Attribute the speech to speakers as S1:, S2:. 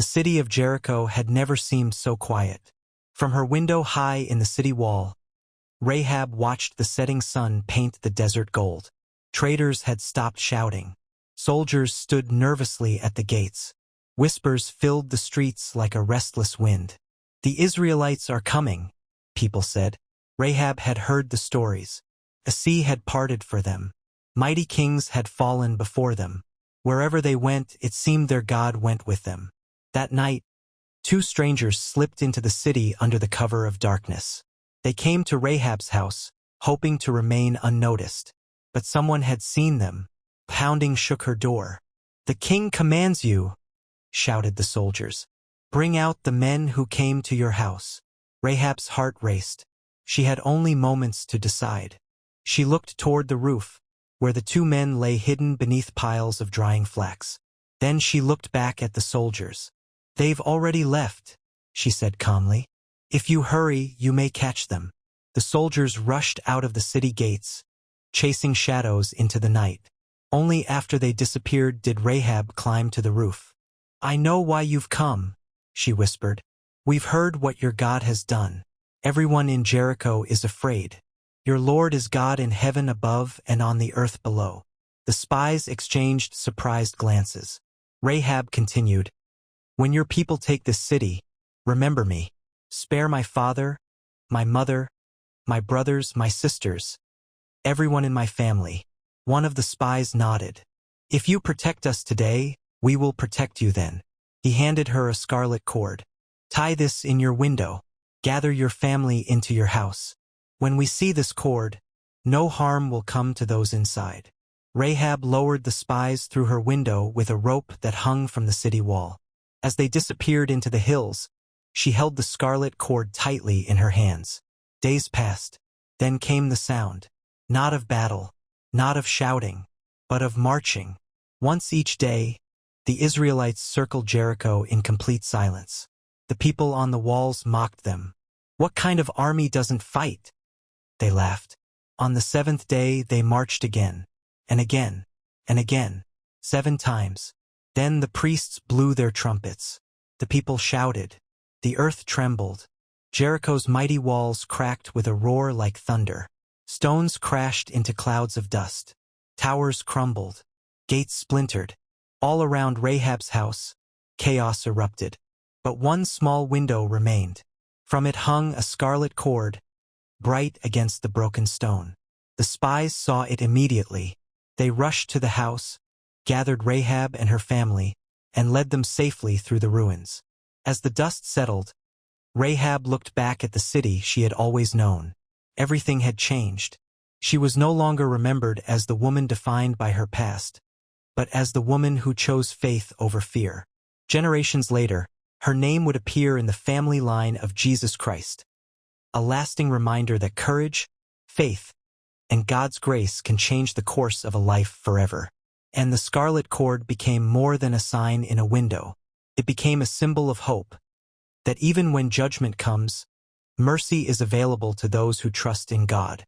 S1: The city of Jericho had never seemed so quiet. From her window high in the city wall, Rahab watched the setting sun paint the desert gold. Traders had stopped shouting. Soldiers stood nervously at the gates. Whispers filled the streets like a restless wind. "The Israelites are coming," people said. Rahab had heard the stories. A sea had parted for them. Mighty kings had fallen before them. Wherever they went, it seemed their God went with them. That night, two strangers slipped into the city under the cover of darkness. They came to Rahab's house, hoping to remain unnoticed. But someone had seen them. Pounding shook her door. "The king commands you," shouted the soldiers. "Bring out the men who came to your house." Rahab's heart raced. She had only moments to decide. She looked toward the roof, where the two men lay hidden beneath piles of drying flax. Then she looked back at the soldiers. "They've already left," she said calmly. "If you hurry, you may catch them." The soldiers rushed out of the city gates, chasing shadows into the night. Only after they disappeared did Rahab climb to the roof. "I know why you've come," she whispered. "We've heard what your God has done. Everyone in Jericho is afraid. Your Lord is God in heaven above and on the earth below." The spies exchanged surprised glances. Rahab continued, "When your people take this city, remember me. Spare my father, my mother, my brothers, my sisters, everyone in my family." One of the spies nodded. "If you protect us today, we will protect you then." He handed her a scarlet cord. "Tie this in your window. Gather your family into your house. When we see this cord, no harm will come to those inside." Rahab lowered the spies through her window with a rope that hung from the city wall. As they disappeared into the hills, she held the scarlet cord tightly in her hands. Days passed. Then came the sound, not of battle, not of shouting, but of marching. Once each day, the Israelites circled Jericho in complete silence. The people on the walls mocked them. "What kind of army doesn't fight?" they laughed. On the seventh day they marched again, and again, and again, 7 times. Then the priests blew their trumpets. The people shouted. The earth trembled. Jericho's mighty walls cracked with a roar like thunder. Stones crashed into clouds of dust. Towers crumbled. Gates splintered. All around Rahab's house, chaos erupted. But one small window remained. From it hung a scarlet cord, bright against the broken stone. The spies saw it immediately. They rushed to the house, gathered Rahab and her family, and led them safely through the ruins. As the dust settled, Rahab looked back at the city she had always known. Everything had changed. She was no longer remembered as the woman defined by her past, but as the woman who chose faith over fear. Generations later, her name would appear in the family line of Jesus Christ, a lasting reminder that courage, faith, and God's grace can change the course of a life forever. And the scarlet cord became more than a sign in a window. It became a symbol of hope, that even when judgment comes, mercy is available to those who trust in God.